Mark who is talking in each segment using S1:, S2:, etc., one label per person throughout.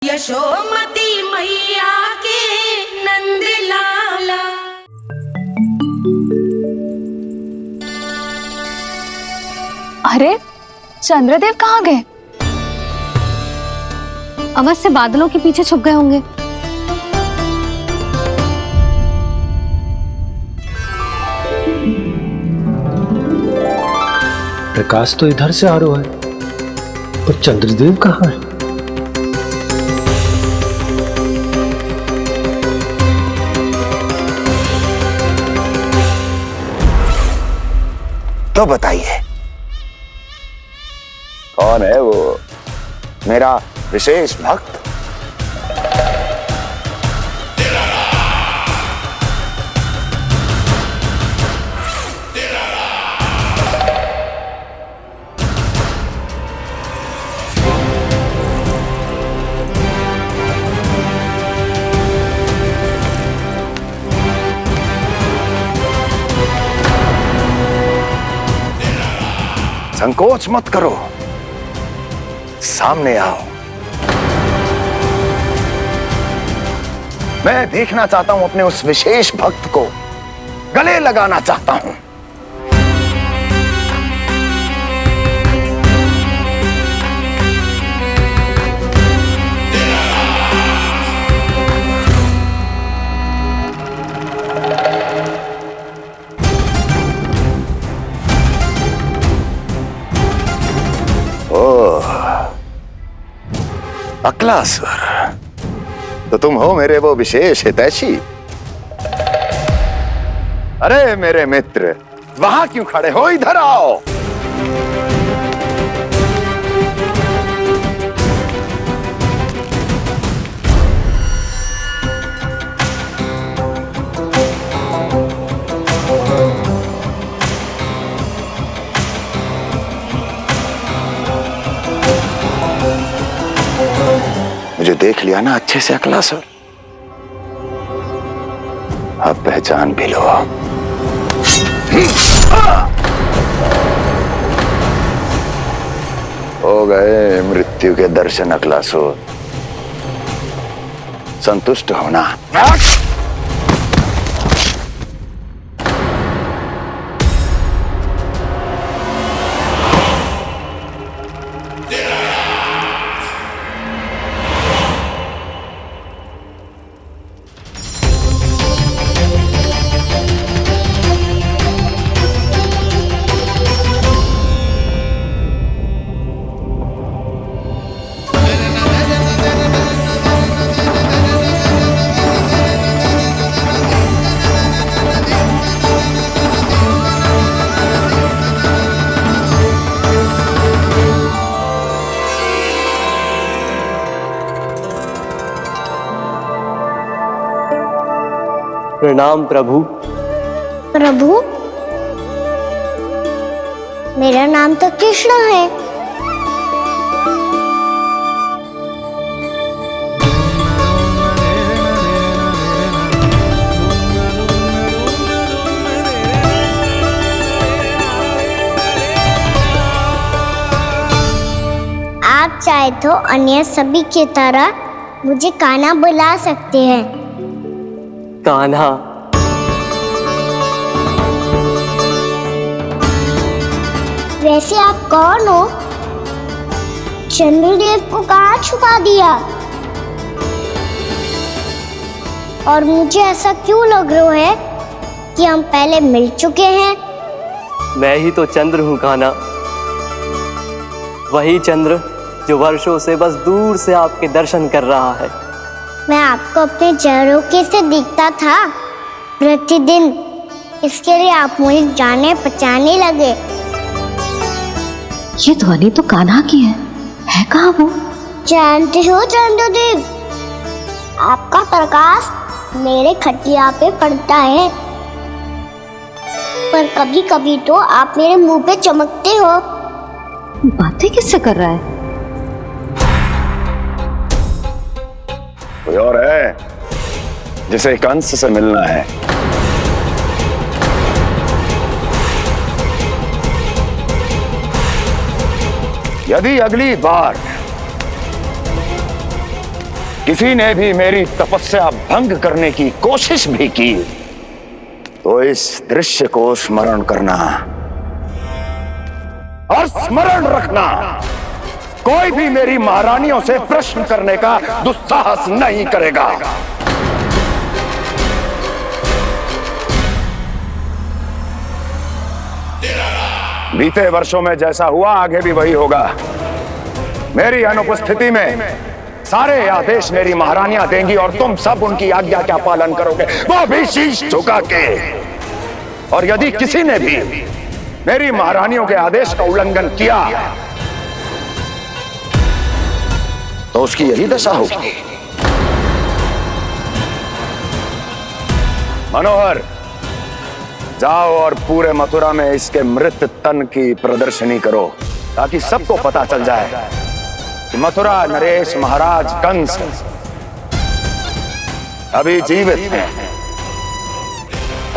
S1: यशोमती मैया के नंद लाला।
S2: अरे चंद्रदेव कहाँ गए? अवश्य बादलों के पीछे छुप गए होंगे।
S3: प्रकाश तो इधर से आ रहा है, पर चंद्रदेव कहाँ है?
S4: तो बताइए कौन है वो मेरा विशेष भक्त? संकोच मत करो, सामने आओ। मैं देखना चाहता हूं अपने उस विशेष भक्त को, गले लगाना चाहता हूं। अक्लासुर, तो तुम हो मेरे वो विशेष हितैषी। अरे मेरे मित्र, वहां क्यों खड़े हो? इधर आओ। मुझे देख लिया ना अच्छे से अक्लासुर? अब पहचान भी लो। हो गए मृत्यु के दर्शन अक्लासुर, संतुष्ट होना।
S5: प्रणाम प्रभु।
S6: प्रभु, मेरा नाम तो कृष्ण है। आप चाहे तो अन्य सभी की तरह मुझे कान्हा बुला सकते हैं।
S5: कान्हा?
S6: वैसे आप कौन हो? चंद्रदेव को कहाँ छुपा दिया? और मुझे ऐसा क्यों लग रहा है कि हम पहले मिल चुके हैं?
S5: मैं ही तो चंद्र हूँ कान्हा, वही चंद्र जो वर्षों से बस दूर से आपके दर्शन कर रहा है।
S6: मैं आपको अपने झरोखे से दिखता था प्रतिदिन, इसके लिए आप मुझे जाने पहचाने लगे।
S2: ये ध्वनि तो कान्हा की है कहाँ वो?
S6: जानते हो चंद्रदेव, आपका प्रकाश मेरे खटिया पे पड़ता है, पर कभी कभी तो आप मेरे मुंह पे चमकते हो।
S2: बातें किससे कर रहा है?
S4: कोई और है जिसे कंस से मिलना है? यदि अगली बार किसी ने भी मेरी तपस्या भंग करने की कोशिश भी की तो इस दृश्य को स्मरण करना और स्मरण रखना, कोई भी मेरी महारानियों से प्रश्न करने का दुस्साहस नहीं करेगा। बीते वर्षों में जैसा हुआ आगे भी वही होगा। मेरी अनुपस्थिति में सारे आदेश मेरी महारानियां देंगी और तुम सब उनकी आज्ञा का पालन करोगे, वो भी शीश झुका के। और यदि किसी ने भी मेरी महारानियों के आदेश का उल्लंघन किया तो उसकी यही दशा होगी। मनोहर, जाओ और पूरे मथुरा में इसके मृत तन की प्रदर्शनी करो ताकि सबको पता चल जाए कि मथुरा नरेश महाराज कंस अभी जीवित हैं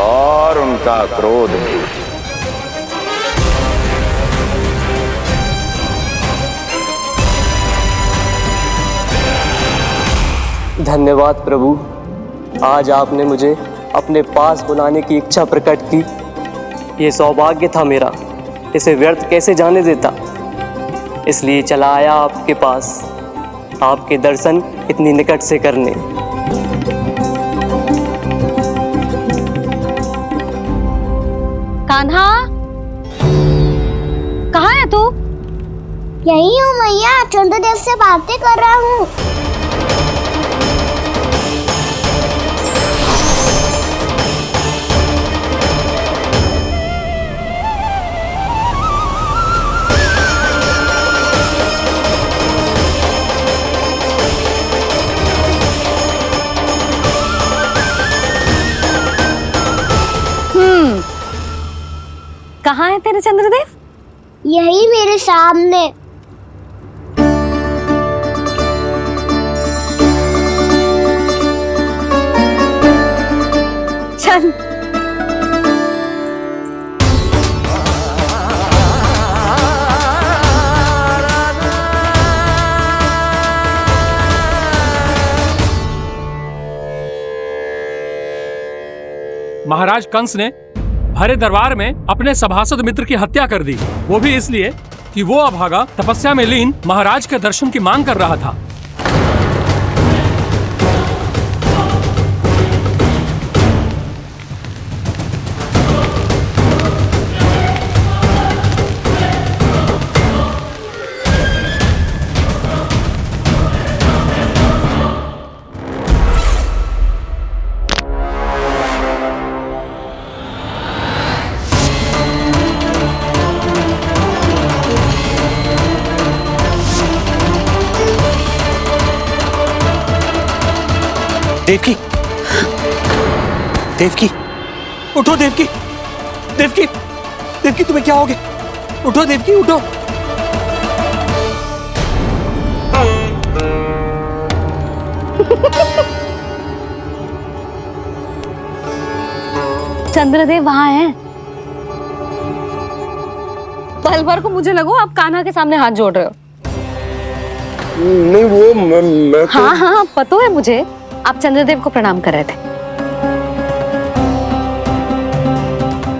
S4: और उनका क्रोध भी।
S5: धन्यवाद प्रभु, आज आपने मुझे अपने पास बुलाने की इच्छा प्रकट की। ये सौभाग्य था मेरा, इसे व्यर्थ कैसे जाने देता। इसलिए चला आया आपके पास, आपके दर्शन इतनी निकट से करने।
S2: कान्हा, कहाँ है तू?
S6: यही हूँ मैया, चंद्रदेव से बातें कर रहा हूँ।
S2: कहाँ है तेरे चंद्रदेव?
S6: यही मेरे सामने।
S2: चल।
S7: महाराज कंस ने भरे दरबार में अपने सभासद मित्र की हत्या कर दी, वो भी इसलिए कि वो अभागा तपस्या में लीन महाराज के दर्शन की मांग कर रहा था।
S8: देवकी, देवकी, उठो देवकी, देवकी, देवकी तुम्हें क्या हो गया? उठो देवकी, उठो।
S2: चंद्रदेव वहां हैं। पल भर को मुझे लगो आप कान्हा के सामने हाथ जोड़ रहे हो।
S3: नहीं, वो मैं तो...
S2: हाँ, पता है मुझे, आप चंद्रदेव को प्रणाम कर रहे थे।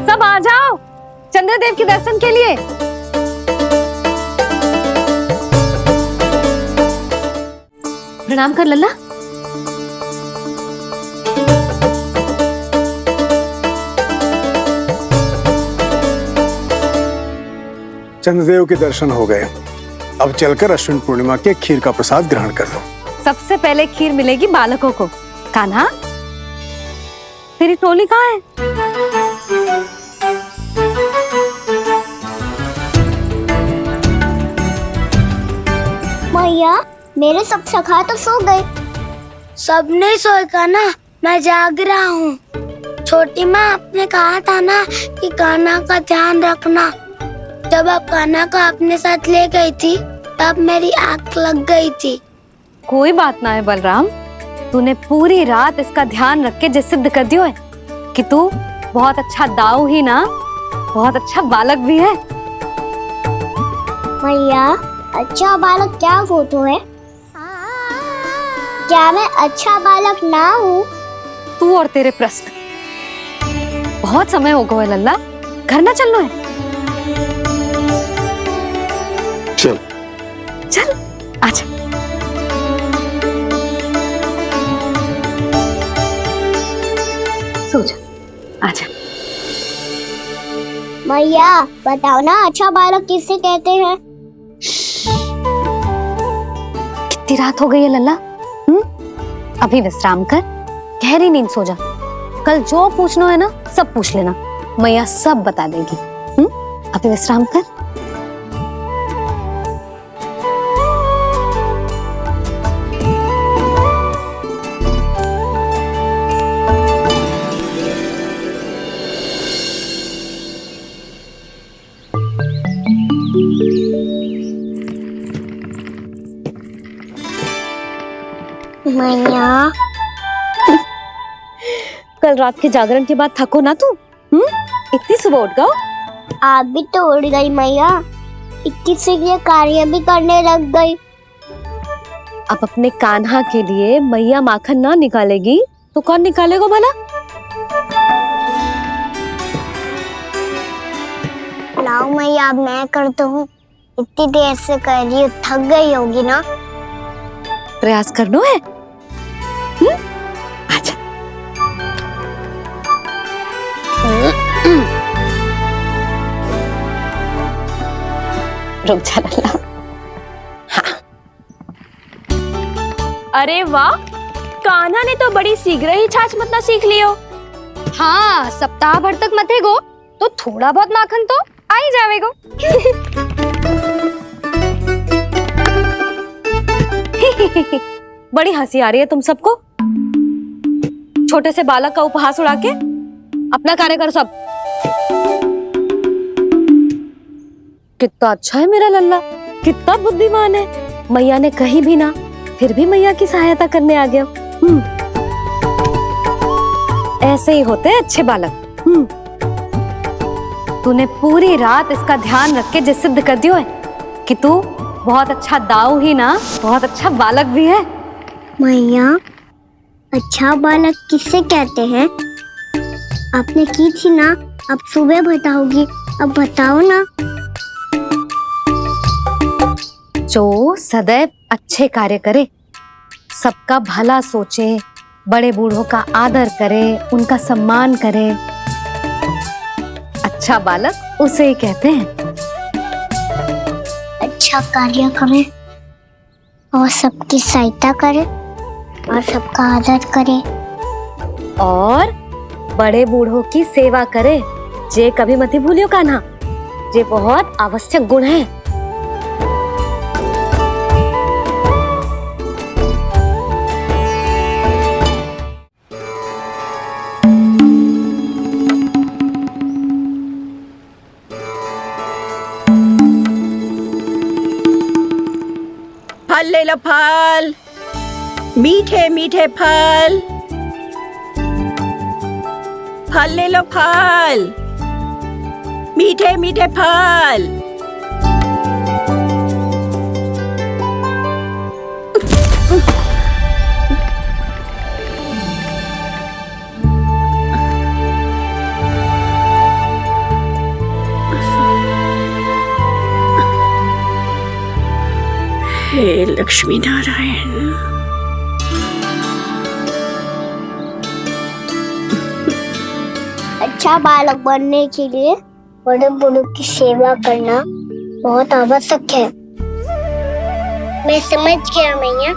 S2: सब आ जाओ चंद्रदेव के दर्शन के लिए। प्रणाम कर लल्ला।
S9: चंद्रदेव के दर्शन हो गए, अब चलकर अश्विन पूर्णिमा के खीर का प्रसाद ग्रहण कर लो।
S2: सबसे पहले खीर मिलेगी बालकों को। कान्हा, तेरी टोली कहाँ है?
S6: मैया, मेरे सब सखा तो सो गए। सब नहीं सोए कान्हा, मैं जाग रहा हूँ। छोटी माँ, आपने कहा था ना कि कान्हा का ध्यान रखना। जब आप कान्हा को अपने साथ ले गई थी तब मेरी आंख लग गई थी।
S2: कोई बात ना है बलराम, तूने पूरी रात इसका ध्यान रख के जे सिद्ध कर दियो है कि तू बहुत अच्छा दाऊ ही ना, बहुत अच्छा बालक भी है।
S6: मैया, अच्छा बालक क्या फोटो है? क्या मैं अच्छा बालक ना हूँ?
S2: तू और तेरे प्रश्न। बहुत समय हो गया लल्ला, घर ना चलना है?
S3: चल
S2: चल आजा। सो जा, आजा।
S6: मैया बताओ ना, अच्छा बालक किसे कहते हैं?
S2: कितनी रात हो गई है लल्ला? अभी विश्राम कर, गहरी नींद सो जा। कल जो पूछना है ना सब पूछ लेना, मैया सब बता देगी। अभी विश्राम कर।
S6: मैया
S2: कल रात के जागरण के बाद थको ना तू? इतनी सुबह उठ गओ?
S6: आप भी तो उड़ गई मैया, इतनी से ये कार्य भी करने लग गई।
S2: अब अपने कान्हा के लिए मैया माखन ना निकालेगी तो कौन निकालेगा भला?
S6: लाओ मैया, अब मैं करता हूँ। इतनी देर से कर रही हूँ, थक गई होगी ना?
S2: प्रयास करना है। आजा। रुक जा लल्ला।
S1: अरे वाह, कान्हा ने तो बड़ी शीघ्र ही छाछ मतना सीख लियो।
S2: हाँ, सप्ताह भर तक मतेगो तो थोड़ा बहुत माखन तो आ ही जावेगो। बड़ी हंसी आ रही है तुम सबको। छोटे से बालक का उपहास उड़ा के अपना कार्य करो सब। कितना अच्छा है मेरा लल्ला, कितना बुद्धिमान है। मैया ने कही भी ना, फिर भी मैया की सहायता करने आ गया। ऐसे ही होते हैं अच्छे बालक। तूने पूरी रात इसका ध्यान रख के जे सिद्ध कर दियो है कि तू बहुत अच्छा दाऊ ही ना, बहुत अच्छा बालक भी है।
S6: मैया, अच्छा बालक किसे कहते हैं? आपने की थी ना, अब सुबह बताओगी, अब बताओ ना।
S2: जो सदैव अच्छे कार्य करे, सबका भला सोचे, बड़े बूढ़ों का आदर करे, उनका सम्मान करे, अच्छा बालक उसे ही कहते हैं।
S6: अच्छा कार्य करे और सबकी सहायता करे और सबका आदर करे
S2: और बड़े बूढ़ों की सेवा करे, जे कभी मत भूलियो कान्हा, जे बहुत आवश्यक गुण है।
S1: फल ले लो, फल, मीठे मीठे फल। फल ले लो, फल, मीठे मीठे फल। हे लक्ष्मी नारायण।
S6: अच्छा बालक बनने के लिए बड़े बूढ़ों की सेवा करना बहुत आवश्यक है। मैं समझ गया मैया।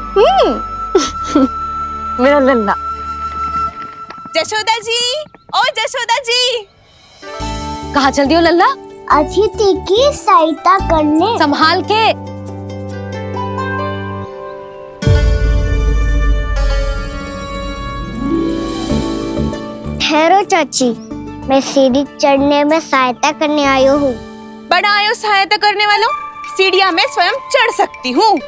S2: मेरा लल्ला।
S1: जशोदा जी, ओ जशोदा जी।
S2: कहाँ चल दियो लल्ला?
S6: अतिथि की सहायता करने।
S2: संभाल के।
S6: ठहरो चाची, मैं सीढ़ी चढ़ने में सहायता करने आई हूँ।
S1: बड़ा आयो सहायता करने वालों, सीढ़ियाँ मैं स्वयं चढ़ सकती हूँ।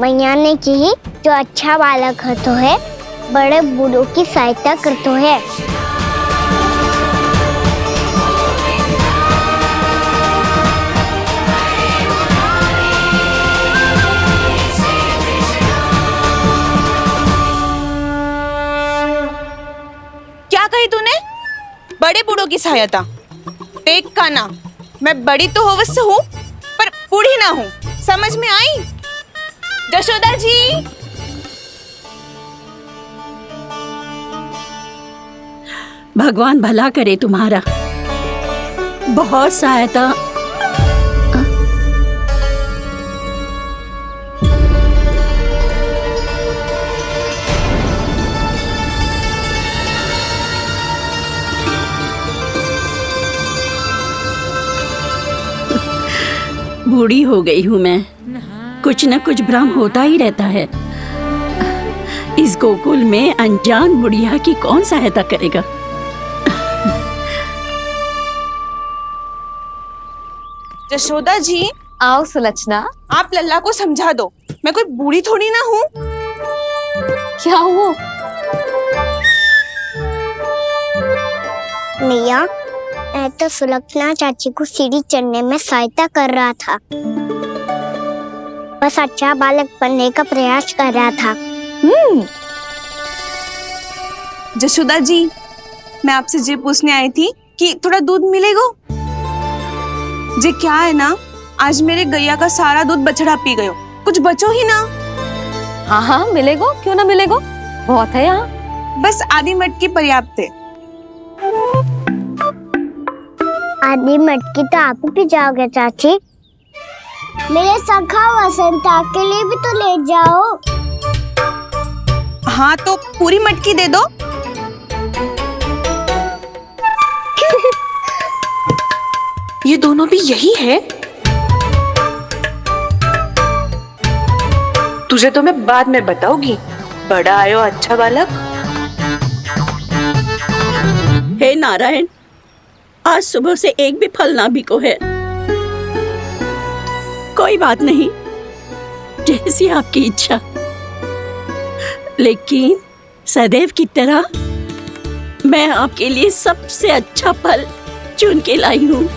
S6: मैया ने की जो अच्छा बालक होतो है बड़े बूढ़ों की सहायता करतो है।
S1: क्या कही तूने? बड़े बूढ़ों की सहायता? देख काना, मैं बड़ी तो अवश्य हूँ पर बूढ़ी ना हूँ, समझ में आई? जशोदा जी,
S10: भगवान भला करे तुम्हारा। बहुत सहायता। बूढ़ी हो गई हूँ मैं, कुछ न कुछ भ्रम होता ही रहता है। इस गोकुल में अनजान बुढ़िया की कौन सहायता करेगा?
S1: जशोदा जी,
S2: आओ सुलक्षणा।
S1: आप लल्ला को समझा दो, मैं कोई बूढ़ी थोड़ी ना हूँ।
S2: क्या हुआ?
S6: मैया, मैं तो सुलक्षणा चाची को सीढ़ी चढ़ने में सहायता कर रहा था, बस अच्छा बालक बनने का प्रयास कर रहा था।
S1: जशोदा जी, मैं आपसे ये पूछने आई थी कि थोड़ा दूध मिलेगा? जे क्या है ना, आज मेरे गैया का सारा दूध बछड़ा पी गयो, कुछ बचो ही ना।
S2: हाँ हाँ मिलेगो, क्यों ना मिलेगो, बहुत है यहाँ।
S1: बस आधी मटकी पर्याप्त है।
S6: आधी मटकी तो आप ही पी जाओगे चाची। मेरे सखा वसंता के लिए भी तो ले जाओ।
S1: हाँ तो पूरी मटकी दे दो। ये दोनों भी यही है? तुझे तो मैं बाद में बताऊंगी। बड़ा आयो अच्छा बालक।
S10: हे नारायण, आज सुबह से एक भी फल ना बिको है। कोई बात नहीं, जैसी आपकी इच्छा, लेकिन सदैव की तरह मैं आपके लिए सबसे अच्छा फल चुन के लाई हूँ।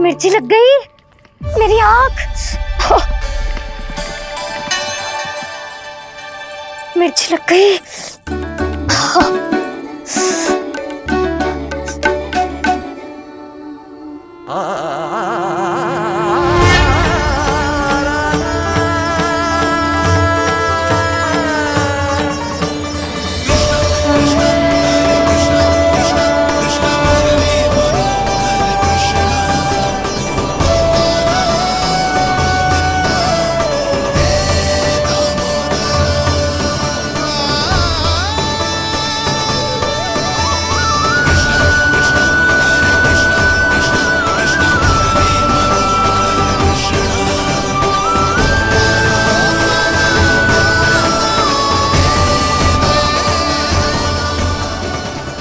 S6: मिर्ची लग गई मेरी आँख। मिर्ची लग गई।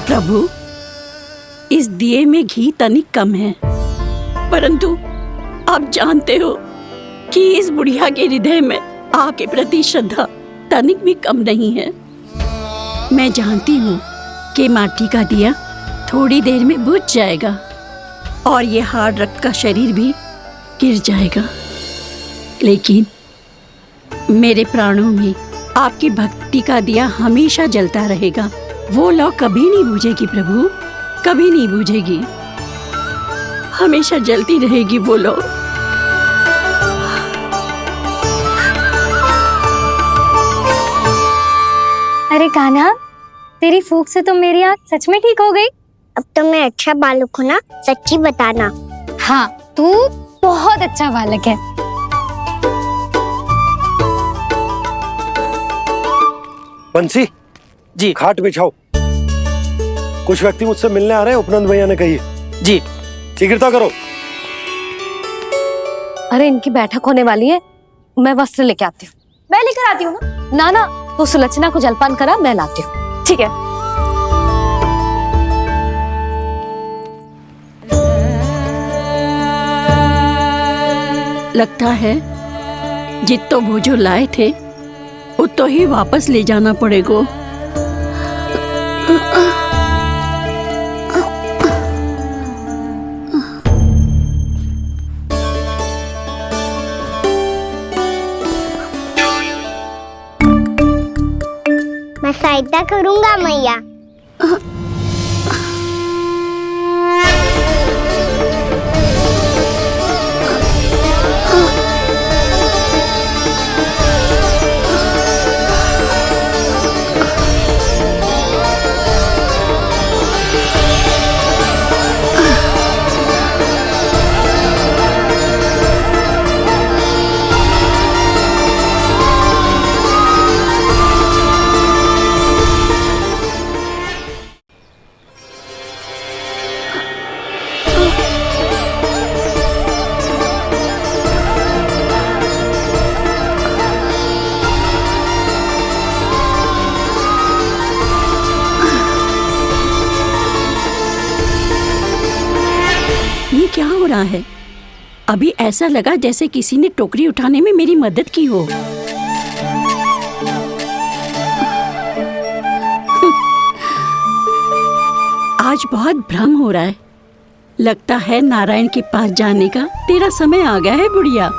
S10: प्रभु, इस दिए में घी तनिक कम है, परंतु आप जानते हो कि इस बुढ़िया के हृदय में आपके प्रति श्रद्धा तनिक भी कम नहीं है। मैं जानती हूँ कि माटी का दिया थोड़ी देर में बुझ जाएगा और ये हार्ड रक्त का शरीर भी गिर जाएगा, लेकिन मेरे प्राणों में आपकी भक्ति का दिया हमेशा जलता रहेगा। वो लौ कभी नहीं बुझेगी प्रभु, कभी नहीं बुझेगी, हमेशा जलती रहेगी वो लौ।
S2: अरे कान्हा, तेरी फूंक से तो मेरी आँख सच में ठीक हो गई।
S6: अब तो मैं अच्छा बालक हूँ ना, सच्ची बताना।
S2: हाँ, तू बहुत अच्छा बालक है।
S3: बंसी
S8: जी।
S3: खाट बिछाओ। कुछ व्यक्ति मुझसे मिलने आ रहे हैं, उपनंद भैया ने कही है।
S8: जी
S3: शीघ्रता करो।
S2: अरे इनकी बैठक होने वाली है, मैं वस्त्र लेके आती हूँ।
S1: मैं लेकर आती हूँ ना।
S2: ना तो सुलक्षणा को जलपान करा, मैं लाती हूँ।
S1: ठीक है।
S10: लगता है जितो वो जो लाए थे उतो ही वापस ले जाना पड़ेगा।
S6: मैं सहायता करूंगा मैया।
S10: ये क्या हो रहा है? अभी ऐसा लगा जैसे किसी ने टोकरी उठाने में मेरी मदद की हो। आज बहुत भ्रम हो रहा है। लगता है नारायण के पास जाने का तेरा समय आ गया है बुढ़िया।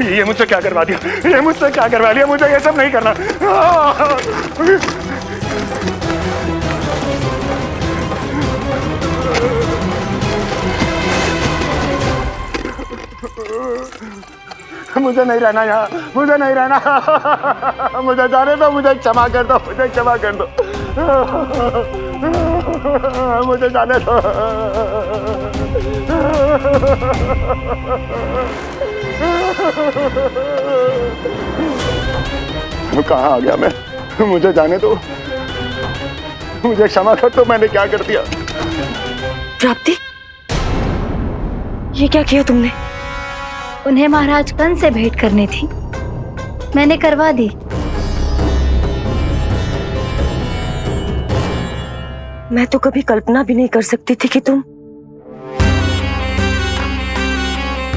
S4: ये मुझसे क्या करवा दिया, ये मुझसे क्या करवा लिया, मुझे ये सब नहीं करना। मुझे नहीं रहना यहाँ, मुझे नहीं रहना, मुझे जाने दो, मुझे क्षमा कर दो, मुझे क्षमा कर दो, मुझे जाने दो। कहाँ आ गया मैं? मुझे जाने दो, मुझे क्षमा कर दो, मैंने क्या कर दिया?
S1: प्राप्ति, ये क्या किया तुमने?
S2: उन्हें महाराज कंस से भेंट करनी थी, मैंने करवा दी।
S1: मैं तो कभी कल्पना भी नहीं कर सकती थी कि तुम,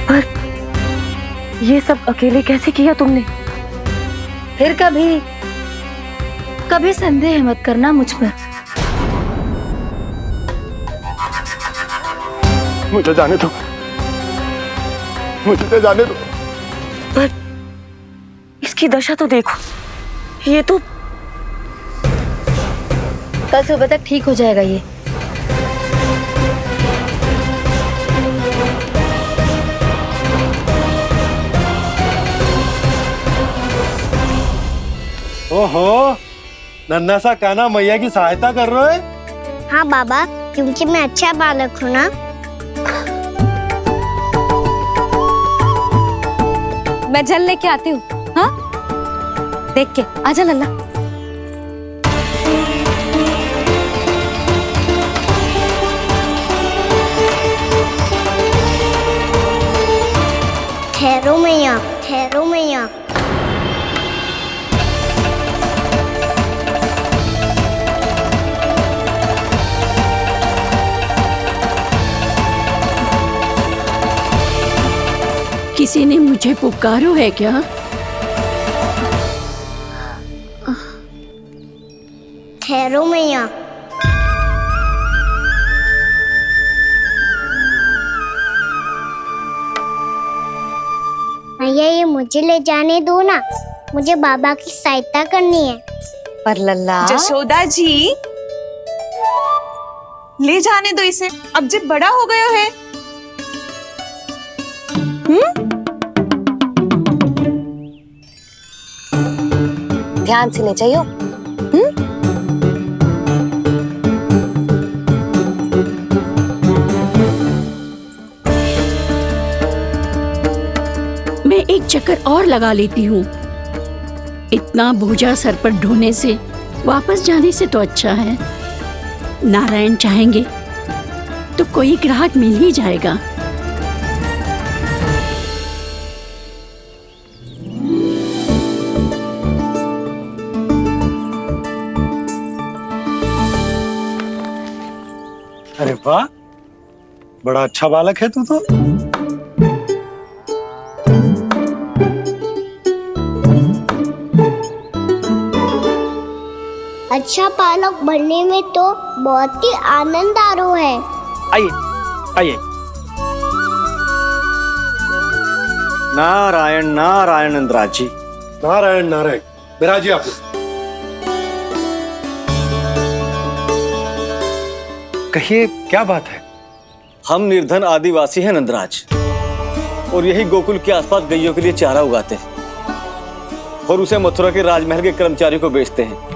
S1: पर ये सब अकेले कैसे किया तुमने?
S2: फिर कभी संदेह मत करना मुझ पर।
S4: मुझे जाने दो, मुझे तो जाने दो।
S1: पर इसकी दशा तो देखो, ये तो
S2: कल सुबह तक ठीक हो जाएगा ये।
S3: ओहो, नन्हा सा कान्हा मैया की सहायता कर रहे हो?
S6: हाँ बाबा, क्योंकि मैं अच्छा बालक हूँ ना।
S2: मैं जल लेके आती हूँ। हाँ, देख के आजा लल्ला।
S6: ठहरो मैया, ठहरो मैया।
S10: किसी ने मुझे पुकारो है क्या?
S6: ठहरो मैया। मैया ये मुझे ले जाने दो ना, मुझे बाबा की सहायता करनी है।
S2: पर लल्ला
S1: जशोदा जी, ले जाने दो इसे, अब जब बड़ा हो गया है।
S2: ध्यान से ले जाइयो।
S10: मैं एक चक्कर और लगा लेती हूँ। इतना बोझा सर पर ढोने से वापस जाने से तो अच्छा है नारायण चाहेंगे तो कोई ग्राहक मिल ही जाएगा।
S9: अरे वाह, बड़ा अच्छा बालक है तू तो।
S6: अच्छा बालक बनने में तो बहुत ही आनंद आ रहा है।
S8: आइए आइए। नारायण नारायण नंदराज जी।
S9: नारायण नारायण, बिराजिए आप। कहिए क्या बात है?
S8: हम निर्धन आदिवासी हैं नंदराज, और यही गोकुल के आसपास गैयों के लिए चारा उगाते हैं और उसे मथुरा के राजमहल के कर्मचारियों को बेचते हैं।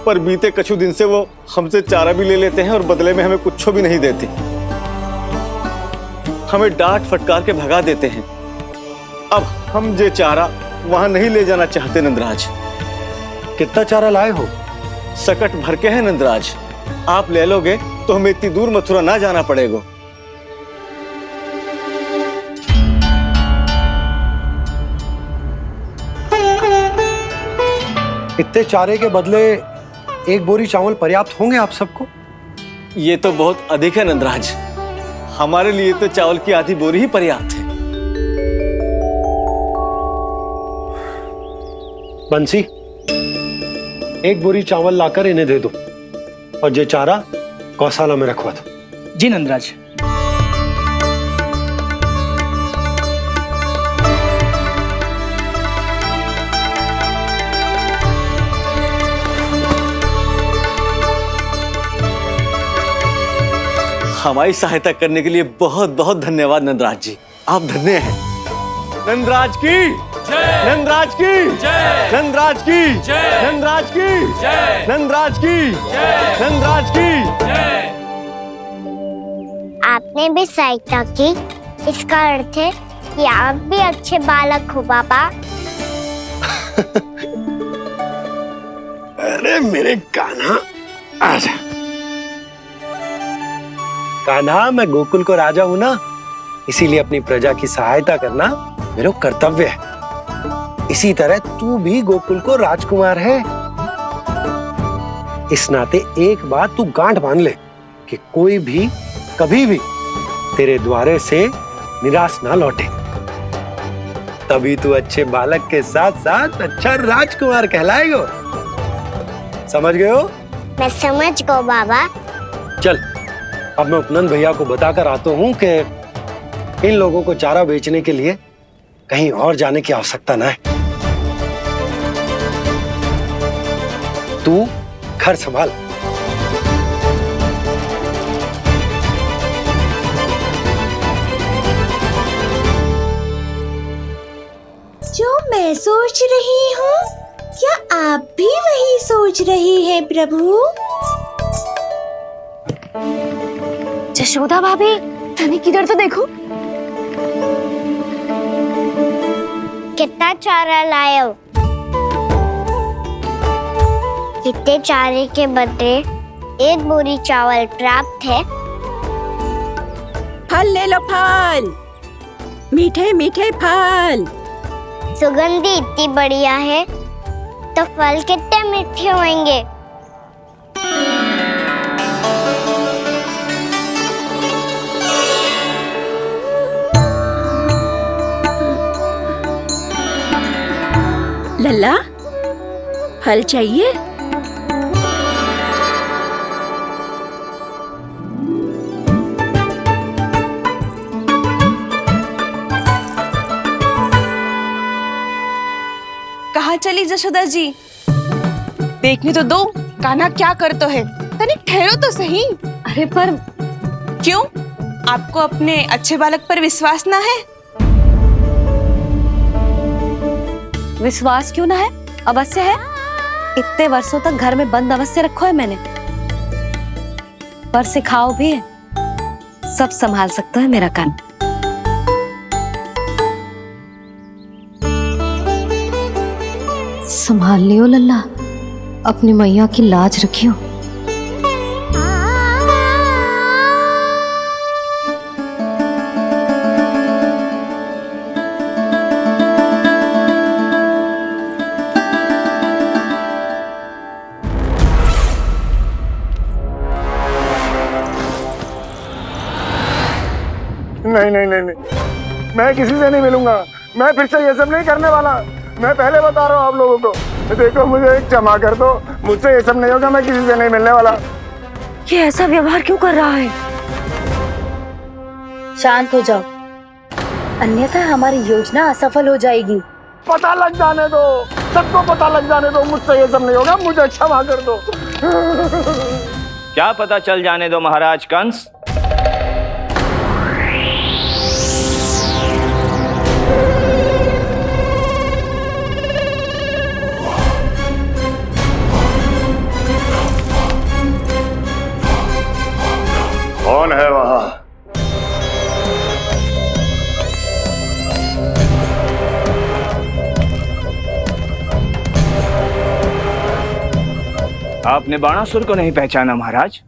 S8: पर बीते कुछ दिन से वो हमसे चारा भी ले लेते हैं और बदले में हमें कुछ भी नहीं देते। हमें डांट फटकार के भगा देते हैं। अब हम ये चारा वहां नहीं ले जाना चाहते नंदराज।
S9: कितना चारा लाए हो?
S8: सकट भर के हैं नंदराज। आप ले लोगे तो हमें इतनी दूर मथुरा ना जाना पड़ेगा।
S9: इतने चारे के बदले एक बोरी चावल पर्याप्त होंगे आप सबको?
S8: ये तो बहुत अधिक है नंदराज। हमारे लिए तो चावल की आधी बोरी ही पर्याप्त है।
S9: बंसी, एक बोरी चावल लाकर इन्हें दे दो और ये चारा गौशाला में रखवा दो।
S11: जी नंदराज।
S8: हमारी सहायता करने के लिए बहुत बहुत धन्यवाद नंदराज जी। आप धन्य हैं। नंदराज की जय, नंदराज की जय, नंदराज की जय, नंदराज की जय, नंदराज की जय, नंदराज की जय।
S6: आपने भी सहायता की, इसका अर्थ है कि आप भी अच्छे बालक हो बाबा।
S9: अरे मेरे कान्हा, आजा। कान्हा, मैं गोकुल को राजा हूं ना, इसीलिए अपनी प्रजा की सहायता करना मेरा कर्तव्य है। इसी तरह तू भी गोकुल को राजकुमार है। इस नाते एक बात तू गांठ बांध ले कि कोई भी कभी भी तेरे द्वारे से निराश ना लौटे। तभी तू अच्छे बालक के साथ साथ अच्छा राजकुमार कहलाएगा। समझ गए हो?
S6: मैं समझ गया बाबा।
S9: चल, अब मैं उपनंद भैया को बताकर आता हूँ कि इन लोगों को चारा बेचने के लिए कहीं और जाने की आवश्यकता ना है। तू घर संभाल।
S12: जो मैं सोच रही हूँ, क्या आप भी वही सोच रही हैं प्रभु?
S2: जशोदा भाभी, तनिक किधर तो देखो।
S6: कितना चारा लाए हो? कितने चारे के बदले एक बोरी चावल प्राप्त है।
S10: फल ले लो, फल, मीठे मीठे फल।
S6: सुगंधी इतनी बढ़िया है तो फल कितने मीठे होंगे।
S10: लल्ला, फल चाहिए?
S1: चली जशोदा जी, देखने तो दो कान्हा क्या करता है। तनिक ठहरो तो सही।
S2: अरे पर
S1: क्यों, आपको अपने अच्छे बालक पर विश्वास ना है?
S2: विश्वास क्यों ना है, अवश्य है। इतने वर्षों तक घर में बंद अवश्य रखो है मैंने, पर सिखाओ भी है, सब संभाल सकता है मेरा कान। संभाल लियो लल्ला, अपनी मैया की लाज रखियो।
S4: नहीं नहीं नहीं नहीं, मैं किसी से नहीं मिलूंगा। मैं फिर से ये सब नहीं करने वाला। मैं पहले बता रहा हूँ आप लोगों को। देखो, मुझे एक क्षमा कर दो, मुझसे ये सब नहीं होगा। मैं किसी से नहीं मिलने वाला।
S2: ये ऐसा व्यवहार क्यों कर रहा है? शांत हो जाओ, अन्यथा हमारी योजना असफल हो जाएगी।
S4: पता लग जाने दो, सबको पता लग जाने दो, मुझसे ये सब नहीं होगा। मुझे क्षमा कर दो।
S11: क्या पता चल जाने दो महाराज कंस?
S4: कौन है वहां?
S11: आपने बाणासुर को नहीं पहचाना महाराज,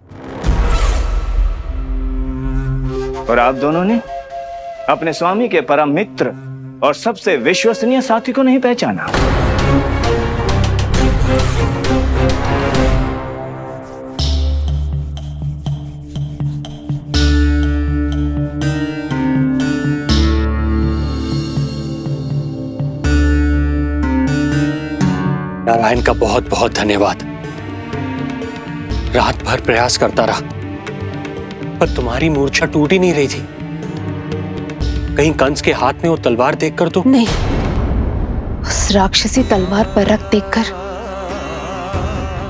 S11: और आप दोनों ने अपने स्वामी के परम मित्र और सबसे विश्वसनीय साथी को नहीं पहचाना।
S9: नारायण का बहुत बहुत धन्यवाद। रात भर प्रयास करता रहा, पर तुम्हारी मूर्छा टूट ही नहीं रही थी। कहीं कंस के हाथ में वो तलवार देखकर तो
S2: नहीं, उस राक्षसी तलवार पर रख देखकर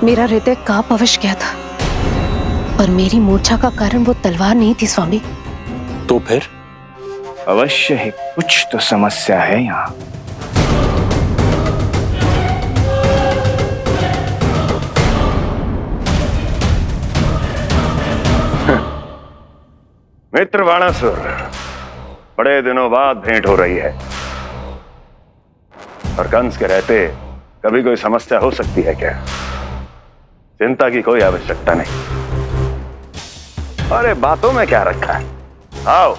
S2: मेरा हृदय कांप अवश्य गया था, पर मेरी मूर्छा का कारण वो तलवार नहीं थी स्वामी।
S9: तो फिर?
S11: अवश्य ही कुछ तो समस्या है यहाँ।
S4: मित्र बाणासुर, बड़े दिनों बाद भेंट हो रही है, और कंस के रहते कभी कोई समस्या हो सकती है क्या? चिंता की कोई आवश्यकता नहीं। अरे बातों में क्या रखा है, आओ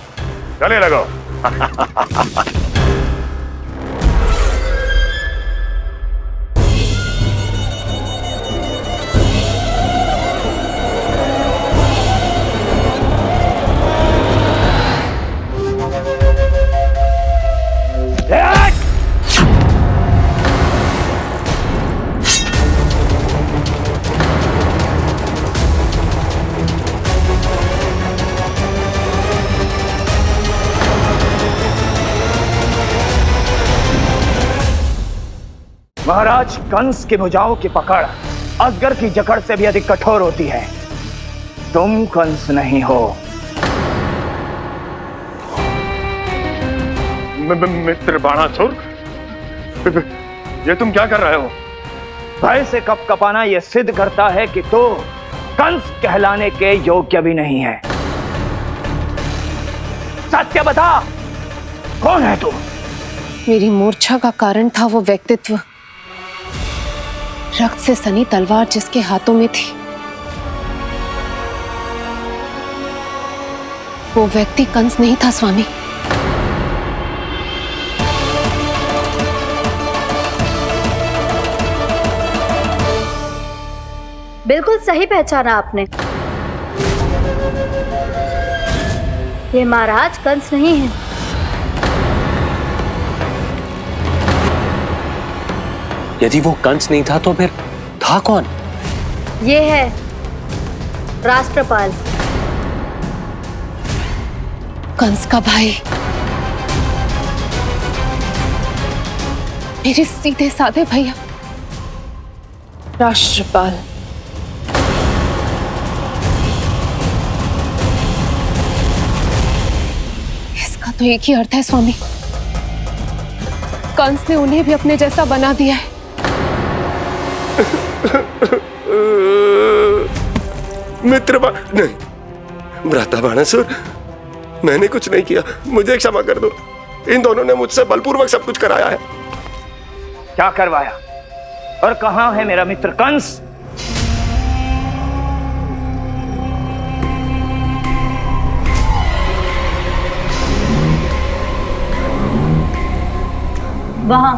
S4: गले लगो।
S11: महाराज कंस की भुजाओं की पकड़ अजगर की जकड़ से भी अधिक कठोर होती है। तुम कंस नहीं हो।
S4: मित्र बाणासुर, ये तुम क्या कर रहे हो?
S11: भय से कपकपाना यह सिद्ध करता है कि तो कंस कहलाने के योग्य भी नहीं है। सत्य बता, कौन है तू?
S2: मेरी मूर्छा का कारण था वो व्यक्तित्व, रक्त से सनी तलवार जिसके हाथों में थी। वो व्यक्ति कंस नहीं था स्वामी।
S13: बिल्कुल सही पहचाना आपने। ये महाराज कंस नहीं है।
S9: यदि वो कंस नहीं था तो फिर था कौन?
S13: ये है राष्ट्रपाल,
S2: कंस का भाई।
S1: मेरे सीधे साधे भैया राष्ट्रपाल। इसका तो एक ही अर्थ है स्वामी, कंस ने उन्हें भी अपने जैसा बना दिया है।
S14: मित्र नहीं, भ्राता बाणासुर, मैंने कुछ नहीं किया, मुझे क्षमा कर दो। इन दोनों ने मुझसे बलपूर्वक सब कुछ कराया है।
S11: क्या करवाया और कहां है मेरा मित्र कंस?
S13: वहां।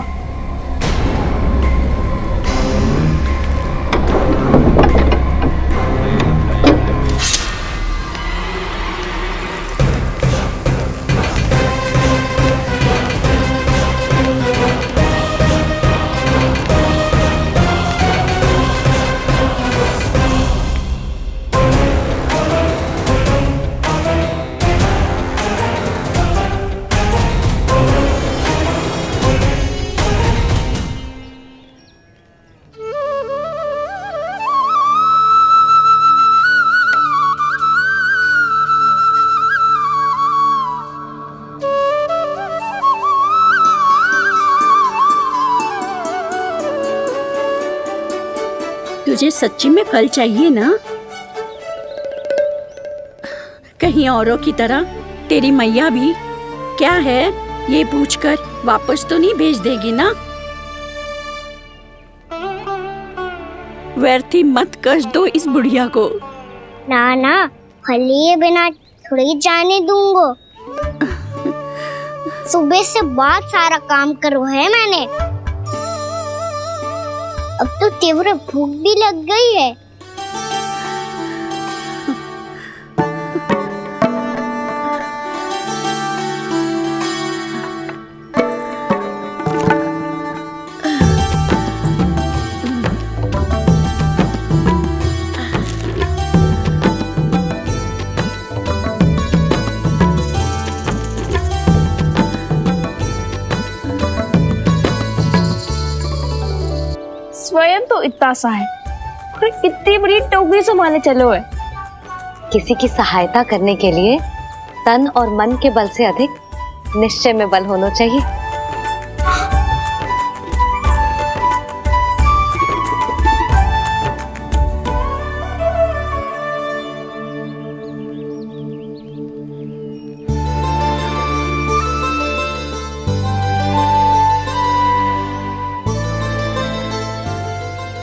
S13: तुझे सच्ची में फल चाहिए ना? कहीं औरों की तरह तेरी मैया भी क्या है ये पूछकर वापस तो नहीं भेज देगी ना? व्यर्थ ही मत कष्ट दो इस बुढ़िया को।
S6: ना ना, फल लिए बिना थोड़ी जाने दूंगा। सुबह से बहुत सारा काम करो है मैंने, अब तो तीव्र भूख भी लग गई है।
S1: स्वयं तो इतना सा है, फिर इतनी बड़ी टोकरी संभाले चलो है।
S2: किसी की सहायता करने के लिए तन और मन के बल से अधिक निश्चय में बल होना चाहिए।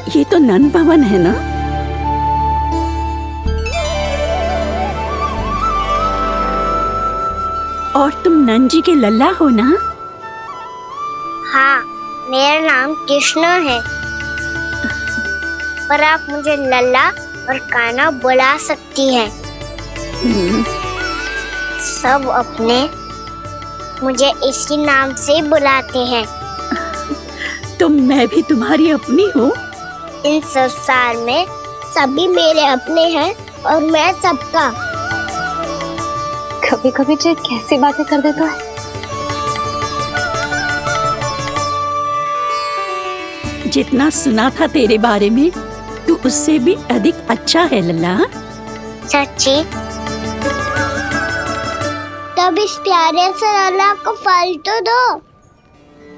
S10: ये तो नन भवन है ना? और तुम नन जी के लल्ला हो ना?
S6: हाँ, मेरा नाम कृष्ण है, पर आप मुझे लल्ला और कान्हा बुला सकती हैं। सब अपने मुझे इसी नाम से बुलाते हैं।
S10: तो मैं भी तुम्हारी अपनी हूँ।
S6: इन संसार में सभी मेरे अपने हैं और मैं सबका।
S2: कभी कभी जो कैसी बातें कर देता है।
S10: जितना सुना था तेरे बारे में, तू उससे भी अधिक अच्छा है लल्ला।
S6: सच्ची? तब इस प्यारे से लल्ला को फल तो दो।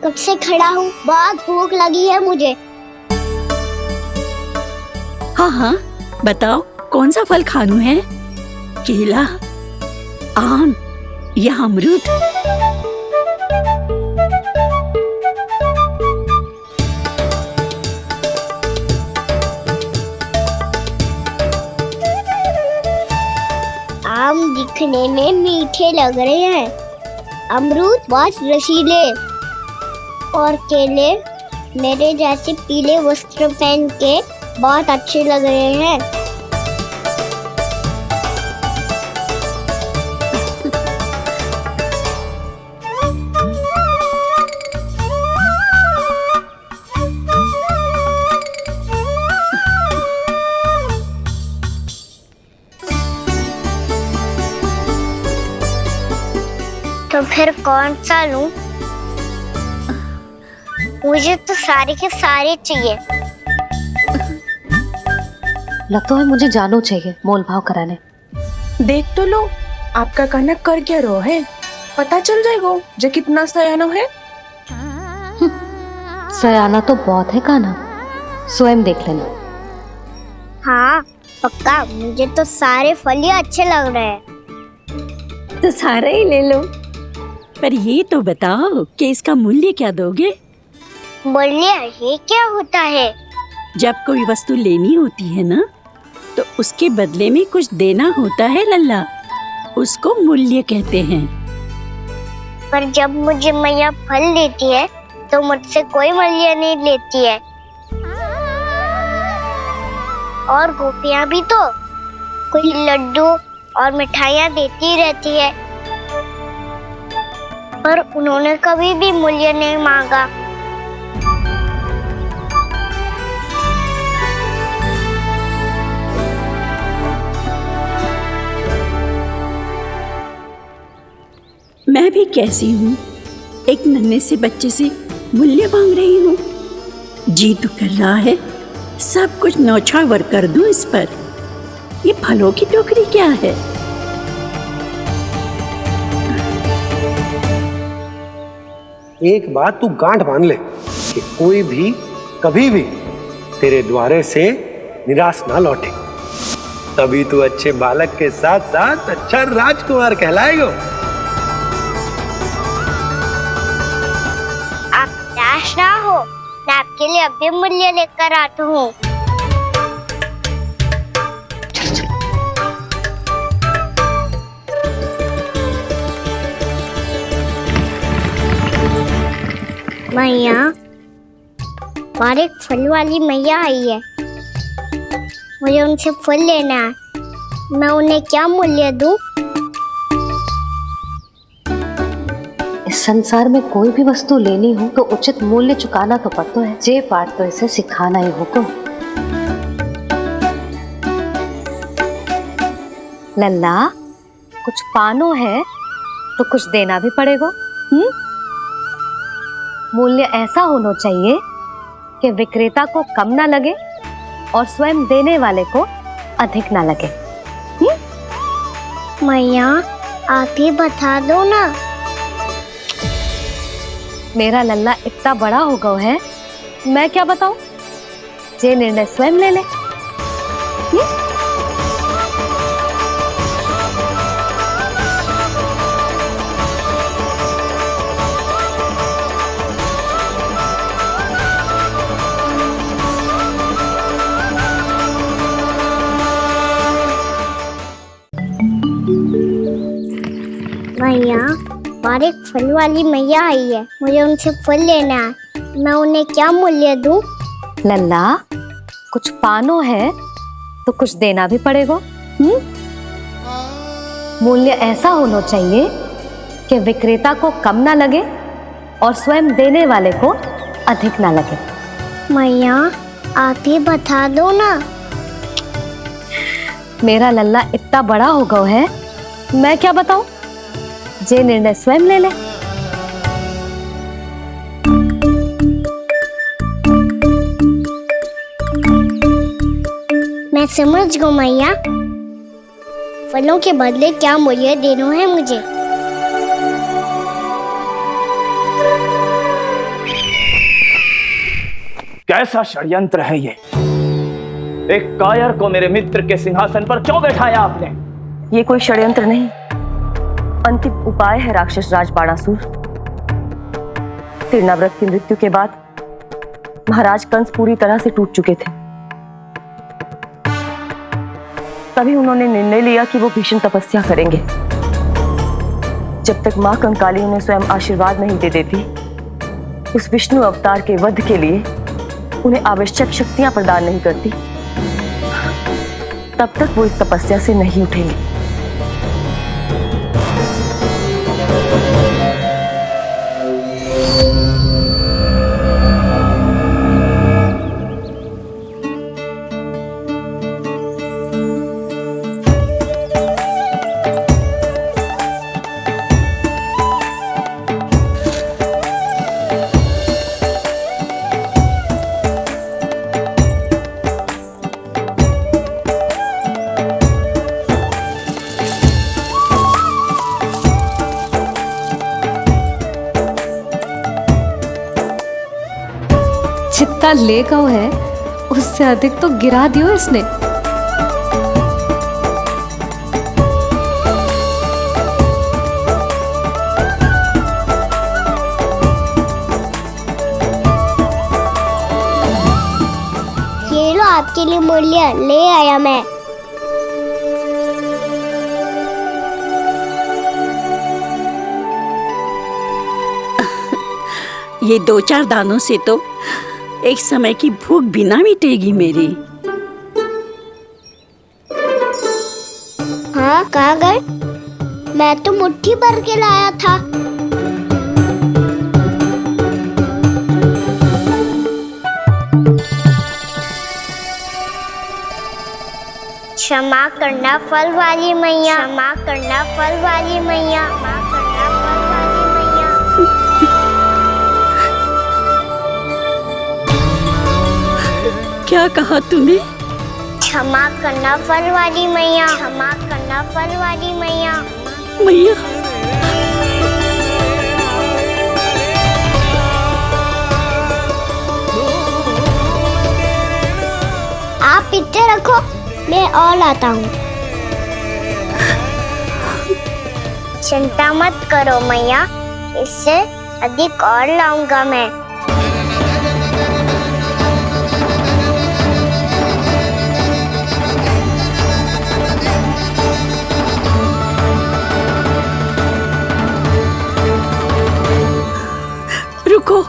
S6: कब से खड़ा हूँ, बहुत भूख लगी है मुझे।
S10: हाँ हाँ, बताओ कौन सा फल खानू है? केला, आम या अमरूद?
S6: आम दिखने में मीठे लग रहे हैं, अमरूद बहुत रसीले और केले मेरे जैसे पीले वस्त्र पहन के बहुत अच्छे लग रहे हैं। तो फिर कौन सा लूं? मुझे तो सारे के सारे चाहिए।
S2: लगता है मुझे जानो चाहिए मोल भाव कराने।
S1: देख तो लो आपका कहना कर क्या रो है, पता चल जाएगा जो कितना सयानो है।
S2: सयाना तो बहुत है कान्हा, स्वयं देख लेना।
S6: हाँ पक्का, मुझे तो सारे फल ही अच्छे लग रहे हैं।
S13: तो सारा ही ले लो, पर ये तो बताओ कि इसका मूल्य क्या दोगे?
S6: मूल्य ये क्या होता है?
S13: जब कोई वस्तु लेनी होती है ना, तो उसके बदले में कुछ देना होता है लल्ला, उसको मूल्य कहते हैं।
S6: पर जब मुझे मैया फल देती है तो मुझसे कोई मूल्य नहीं लेती है। और गोपियां भी तो कोई लड्डू और मिठाइयाँ देती रहती है, पर उन्होंने कभी भी मूल्य नहीं मांगा।
S13: मैं भी कैसी हूँ, एक नन्हे से बच्चे से मूल्य मांग रही हूँ। जी तो कर रहा है सब कुछ न्यौछावर कर दूं इस पर। ये फलों की टोकरी क्या है?
S9: एक बात तू गांठ बांध ले कि कोई भी कभी भी तेरे द्वारे से निराश ना लौटे, तभी तू अच्छे बालक के साथ साथ अच्छा राजकुमार कहलाएगा।
S6: आप निराश ना हो, मैं आपके लिए अभी मूल्य लेकर आता हूँ। मैया, हमारे एक फल वाली मैया आई है, मुझे उनसे फल लेना है। मैं उन्हें क्या मूल्य दूं?
S2: इस संसार में कोई भी वस्तु लेनी हो तो उचित मूल्य चुकाना तो पड़ता है। जे पाठ तो इसे सिखाना ही होगा। लल्ला, कुछ पानो है तो कुछ देना भी पड़ेगा। मूल्य ऐसा होना चाहिए कि विक्रेता को कम ना लगे और स्वयं देने वाले को अधिक ना लगे।
S6: मैया, आप ही बता दो ना।
S2: मेरा लल्ला इतना बड़ा हो गया है, मैं क्या बताऊं? जे निर्णय स्वयं ले ले।
S6: मैया, हमारे एक फल वाली मैया आई है, मुझे उनसे फल लेना है। मैं उन्हें क्या मूल्य दूं?
S2: लल्ला, कुछ पानो है तो कुछ देना भी पड़ेगा। मूल्य ऐसा होना चाहिए कि विक्रेता को कम ना लगे और स्वयं देने वाले को अधिक ना लगे।
S6: मैया, आप ही बता दो ना।
S2: मेरा लल्ला इतना बड़ा हो गया है, मैं क्या बताऊं? जे निर्णय स्वयं ले ले।
S6: मैं समझ गई मैया, फलों के बदले क्या मूल्य देना है मुझे।
S11: कैसा षड्यंत्र है ये? एक कायर को मेरे मित्र के सिंहासन पर क्यों बैठाया आपने?
S15: ये कोई षड्यंत्र नहीं, अंतिम उपाय है राक्षस राज बाणासुर। तीर्णाव्रत की मृत्यु के बाद महाराज कंस पूरी तरह से टूट चुके थे। तभी उन्होंने निर्णय लिया कि वो भीषण तपस्या करेंगे। जब तक मां कंकाली उन्हें स्वयं आशीर्वाद नहीं दे देती, उस विष्णु अवतार के वध के लिए उन्हें आवश्यक शक्तियां प्रदान नहीं करती, तब तक वो इस तपस्या से नहीं उठेंगे।
S2: जितना ले गओ है उससे अधिक तो गिरा दियो इसने।
S6: ये लो आपके लिए मूल्य ले आया मैं।
S10: ये 2-4 दानों से तो एक समय की भूख भी ना मिटेगी मेरी।
S6: हाँ कहाँ गए? मैं तो मुट्ठी भर के लाया था। क्षमा करना फल वाली मैया, क्षमा करना फल वाली मैया, क्षमा करना फल वाली मैया।
S10: क्या कहा तूने?
S6: क्षमा करना फल वाली मैया, क्षमा करना फल वाली मैया।
S10: मैया
S6: आप इतने रखो, मैं और लाता हूँ। चिंता मत करो मैया, इससे अधिक और लाऊंगा मैं।
S10: रुको,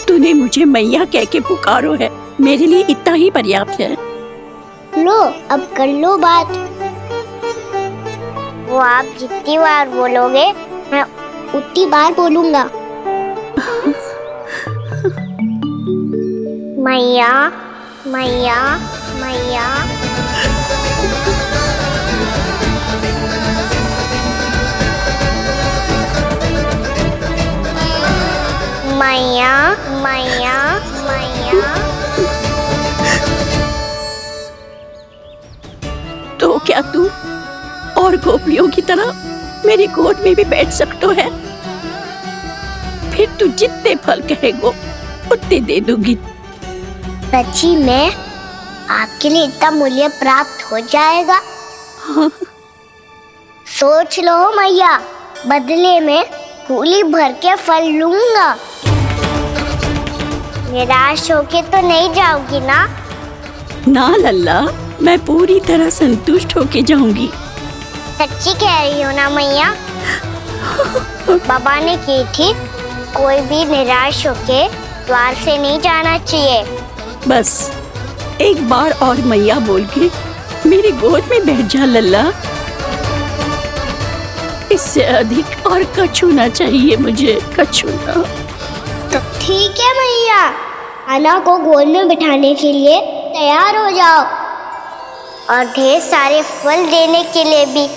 S10: तूने मुझे मैया कह के पुकारो है, मेरे लिए इतना ही पर्याप्त है।
S6: लो अब कर लो बात। वो आप जितनी बार बोलोगे मैं उतनी बार बोलूंगा। मैया मैया मैया। मैया मैया मैया।
S10: तो क्या तू और गोपियों की तरह मेरी गोद में भी बैठ सकते है? फिर तू जितने फल कहेगो उतने दे दूंगी।
S6: सच्ची में आपके लिए इतना मूल्य प्राप्त हो जाएगा?
S10: हाँ।
S6: सोच लो मैया, बदले में झोली भर के फल लूंगा। निराश होके तो नहीं जाओगी ना?
S10: ना लल्ला, मैं पूरी तरह संतुष्ट होके जाऊंगी।
S6: सच्ची कह रही हो ना मैया? बाबा ने की थी, कोई भी निराश होके द्वार से नहीं जाना चाहिए।
S10: बस एक बार और मैया बोल के मेरी गोद में बैठ जा लल्ला। इससे अधिक और कछु ना चाहिए मुझे, कछु ना।
S6: ठीक है मैया, अन्ना को गोद में बिठाने के लिए तैयार हो जाओ और ढेर सारे फल देने के लिए भी।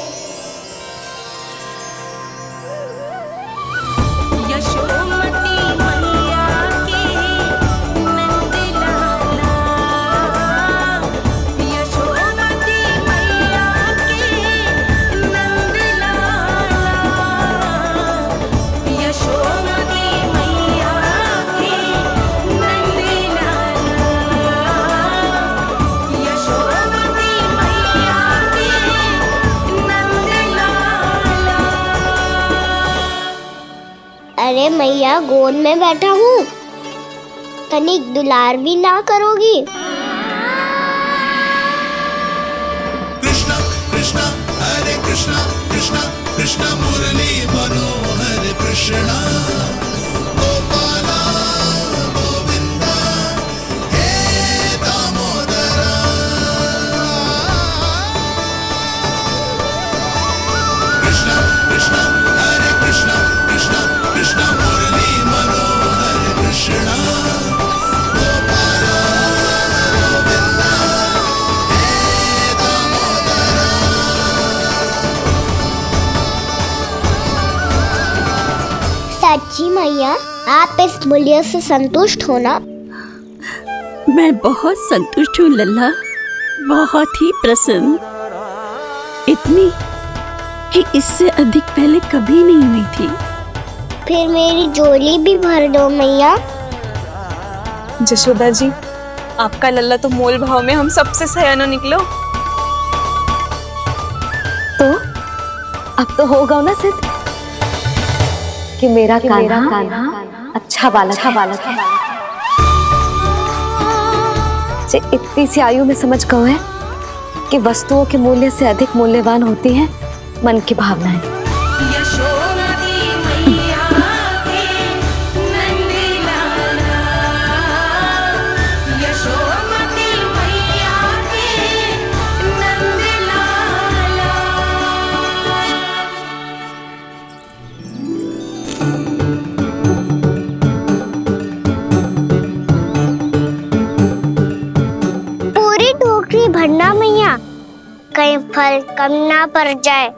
S6: अरे मैया, गोद में बैठा हूँ, तनिक दुलार भी ना करोगी?
S16: कृष्णा कृष्णा हरे कृष्णा कृष्णा कृष्णा मुरली मनोहर कृष्णा गोपाला गोविंदा हे दामोदरा। कृष्णा कृष्णा हरे कृष्णा कृष्णा कृष्णा मुरली मनोहर कृष्णा गोपाला गोविंदा हे दामोदरा।
S6: सच्ची मैया, आप इस मूल्य से संतुष्ट हो ना?
S10: मैं बहुत संतुष्ट हूँ लल्ला, बहुत ही प्रसन्न। इतनी
S13: कि इससे अधिक पहले कभी नहीं हुई थी।
S6: फिर मेरी झोली भी भर दो मैया।
S1: जशोदा जी, आपका लल्ला तो मोल भाव में हम सबसे सयाना निकलो।
S2: तो अब तो होगा ना सिद्ध कि मेरा कान्हा अच्छा बालक है। जे इतनी सी आयु में समझ गए है कि वस्तुओं के मूल्य से अधिक मूल्यवान होती है मन की भावनाएं।
S6: पूरी टोकरी भरना मैया, कहीं फल कम ना पड़ जाए।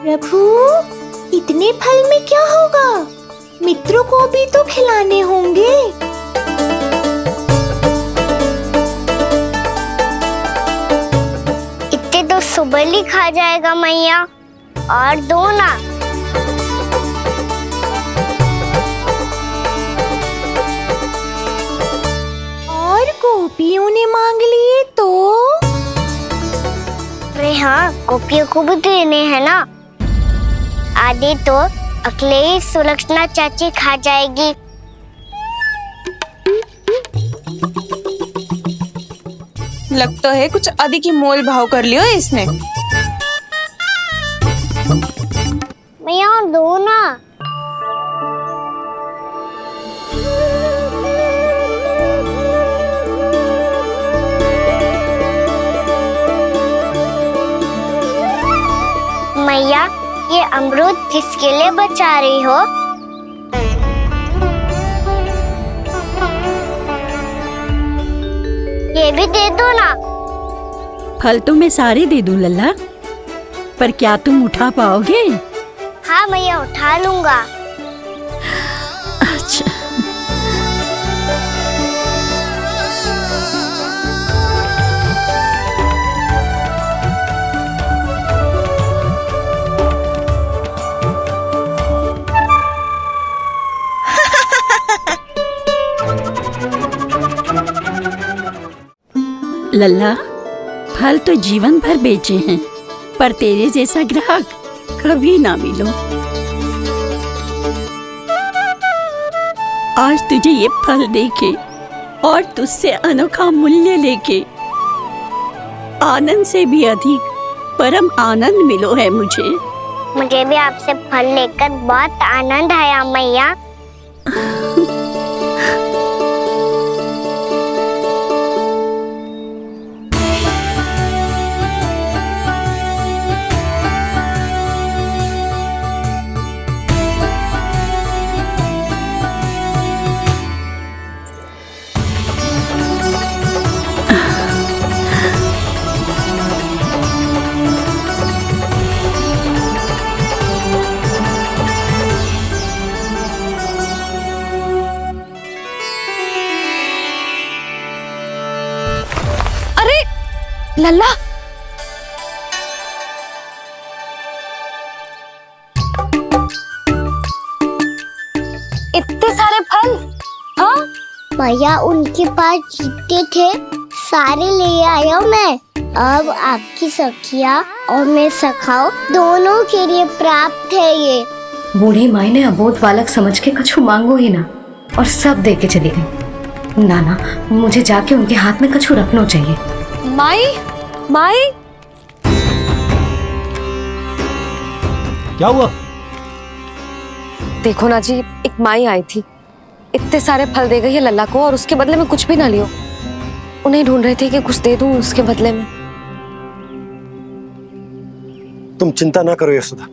S12: प्रभु, इतने फल में क्या होगा? मित्रों को भी तो खिलाने होंगे।
S6: इतने तो सुबह ही खा जाएगा मैया, और दो ना।
S12: और गोपियों ने मांग लिए तो?
S6: अरे हाँ, गोपियों को भी देने हैं ना। आधे तो अकेले सुलक्षणा चाची खा जाएगी।
S1: लगता है कुछ अधिक ही मोल भाव कर लियो इसने।
S6: मैया और दो ना। मैया, ये अमरूद किसके लिए बचा रही हो? ये भी दे दो ना।
S13: फल तो मैं सारे दे दूं लल्ला, पर क्या तुम उठा पाओगे?
S6: हाँ मैया, उठा लूंगा।
S13: अच्छा। लल्ला, फल तो जीवन भर बेचे हैं, पर तेरे जैसा ग्राहक कभी ना मिलो। आज तुझे ये फल देके और तुझसे अनोखा मूल्य लेके आनंद से भी अधिक परम आनंद मिलो है मुझे।
S6: मुझे भी आपसे फल लेकर बहुत आनंद आया मैया।
S2: लल्ला, इतने सारे फल? हाँ
S6: भैया, उनके पास जितने थे सारे ले आया मैं। अब आपकी सखिया और मैं सखाओ दोनों के लिए प्राप्त है ये।
S2: बूढ़ी माई ने अबोध बालक समझ के कछु मांगो ही ना, और सब दे के चली गई। नाना, मुझे जाके उनके हाथ में कछु रखना चाहिए। माई, माई,
S3: क्या हुआ?
S2: देखो ना जी, एक माई आई थी, इतने सारे फल दे गई है लल्ला को, और उसके बदले में कुछ भी ना लियो। उन्हें ढूंढ रहे थे कि कुछ दे दूं उसके बदले में।
S9: तुम चिंता ना करो यशोदा,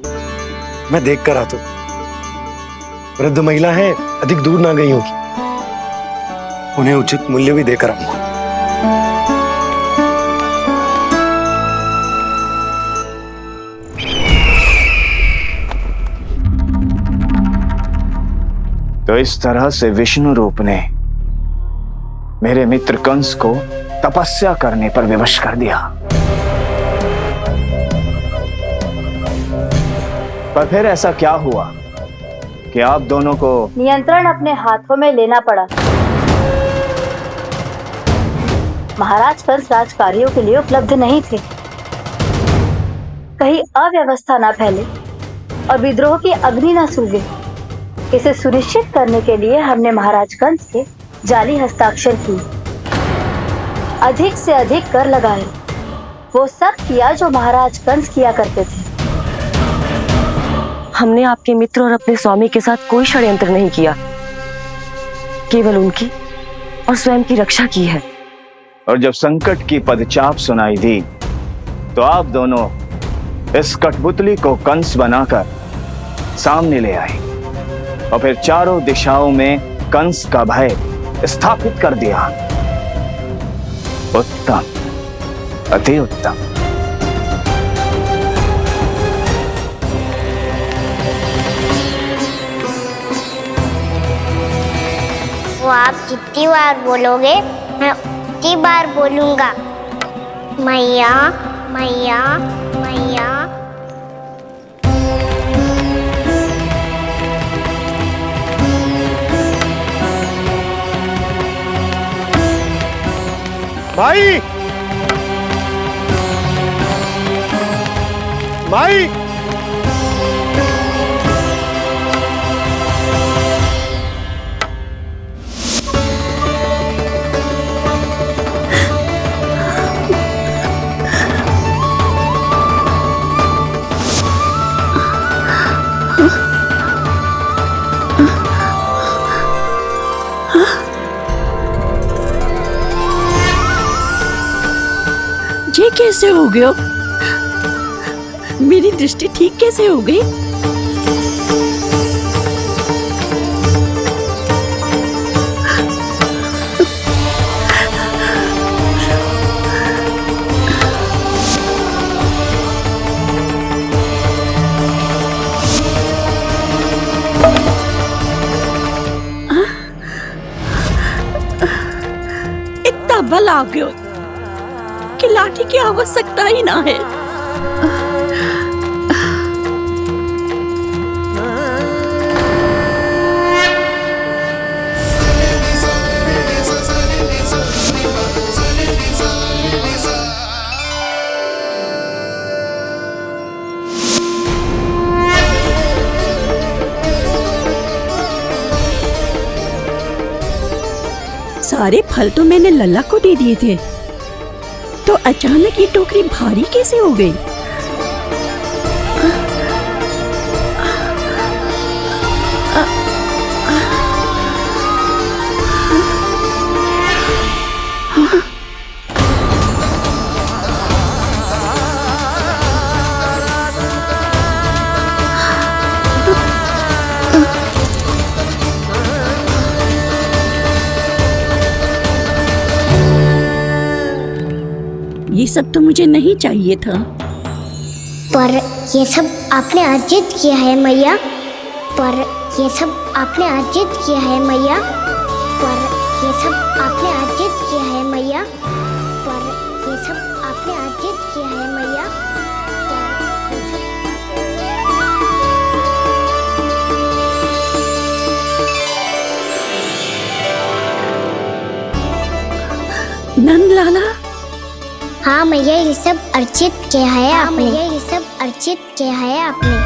S9: मैं देख कर आता हूं। वृद्ध महिला है, अधिक दूर ना गई होगी, उन्हें उचित मूल्य भी देकर आऊंगा।
S11: तो इस तरह से विष्णु रूप ने मेरे मित्र कंस को तपस्या करने पर विवश कर दिया। पर फिर ऐसा क्या हुआ कि आप दोनों को
S17: नियंत्रण अपने हाथों में लेना पड़ा। महाराज कंस राजकार्यों के लिए उपलब्ध नहीं थे। कहीं अव्यवस्था न फैले और विद्रोह की अग्नि न सूझे, इसे सुनिश्चित करने के लिए हमने महाराज कंस के जाली हस्ताक्षर किए, अधिक से अधिक कर लगाए। वो सब किया जो महाराज कंस किया करते थे।
S15: हमने आपके मित्र और अपने स्वामी के साथ कोई षड्यंत्र नहीं किया, केवल उनकी और स्वयं की रक्षा की है।
S11: और जब संकट की पदचाप सुनाई दी तो आप दोनों इस कठपुतली को कंस बनाकर सामने ले आए और फिर चारों दिशाओं में कंस का भय स्थापित कर दिया। उत्तम, अति उत्तम।
S6: वो आप जितनी बार बोलोगे मैं उतनी बार बोलूंगा। मैया मैया मैया।
S9: माई, माई,
S10: ये कैसे हो गया? मेरी दृष्टि ठीक कैसे हो गई? इतना बल आ गया कि लाठी की आवश्यकता ही ना है। सारे फल तो मैंने लल्ला को दे दिए थे, तो अचानक ये टोकरी भारी कैसे हो गई? ये सब तो मुझे नहीं चाहिए था।
S6: पर ये सब आपने अर्जित किया है मैया। पर ये सब आपने अर्जित किया है मैया। पर ये सब आपने अर्जित किया है मैया। पर ये सब आपने अर्जित किया है मैया।
S10: नंद लाला।
S6: हाँ मैया, ये सब अर्जित किया है आपने। मैया, ये सब अर्जित किया है आपने।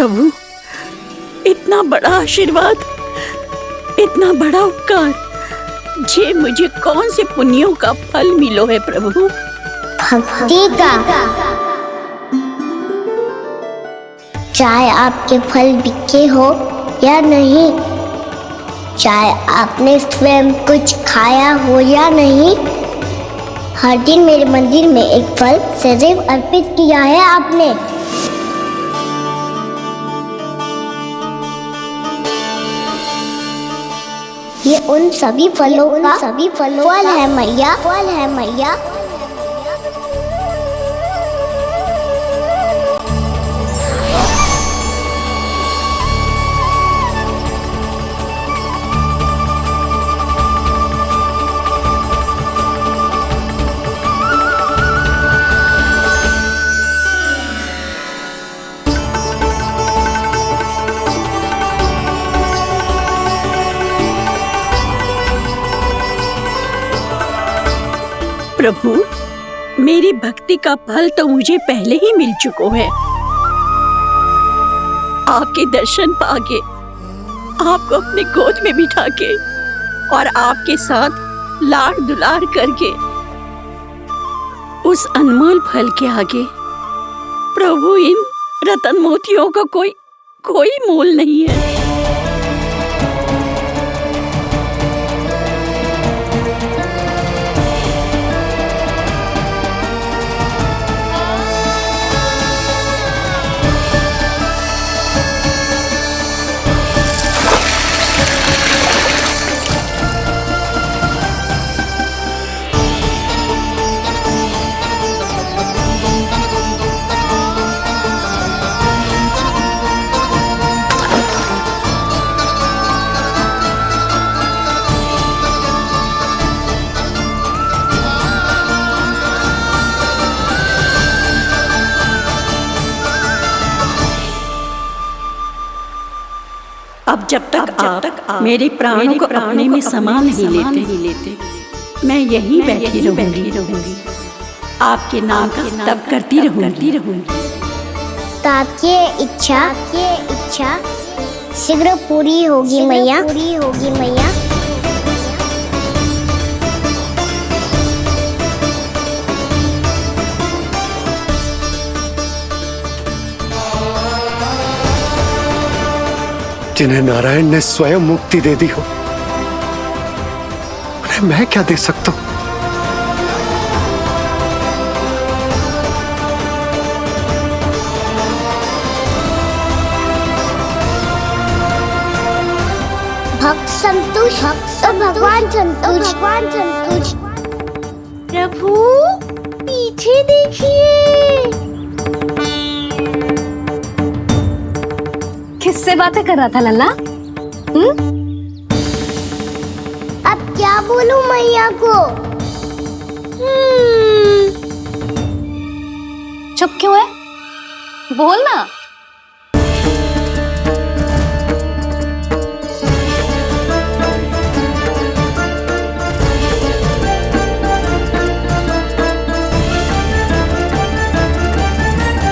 S10: प्रभु, इतना बड़ा आशीर्वाद, इतना बड़ा उपकार, जे मुझे कौन से पुण्यों का फल मिलो है प्रभु?
S6: भक्ति का। चाहे आपके फल बिके हो या नहीं, चाहे आपने स्वयं कुछ खाया हो या नहीं, हर दिन मेरे मंदिर में एक फल सदैव अर्पित किया है आपने। ये उन सभी फलों का फल है मैया, फल है मैया।
S10: प्रभु, मेरी भक्ति का फल तो मुझे पहले ही मिल चुका है। आपके दर्शन पाके, आपको अपने गोद में बिठा के और आपके साथ लाड दुलार करके, उस अनमोल फल के आगे प्रभु इन रतन मोतियों का कोई मोल नहीं है। अब जब तक आप मेरे प्राणों को अपने में समा नहीं लेते, मैं यहीं बैठी रहूंगी, आपके नाम का तप करती रहूंगी।
S6: ताकि इच्छा शीघ्र पूरी होगी मैया।
S9: जिन्हें नारायण ने स्वयं मुक्ति दे दी हो, उन्हें मैं क्या दे सकता हूं?
S6: भक्त संतुष्ट तो भगवान संतुष्ट।
S12: प्रभु पीछे देखिए।
S2: किससे बातें कर रहा था लल्ला?
S6: अब क्या बोलूं मैया को?
S2: चुप क्यों है? बोल ना।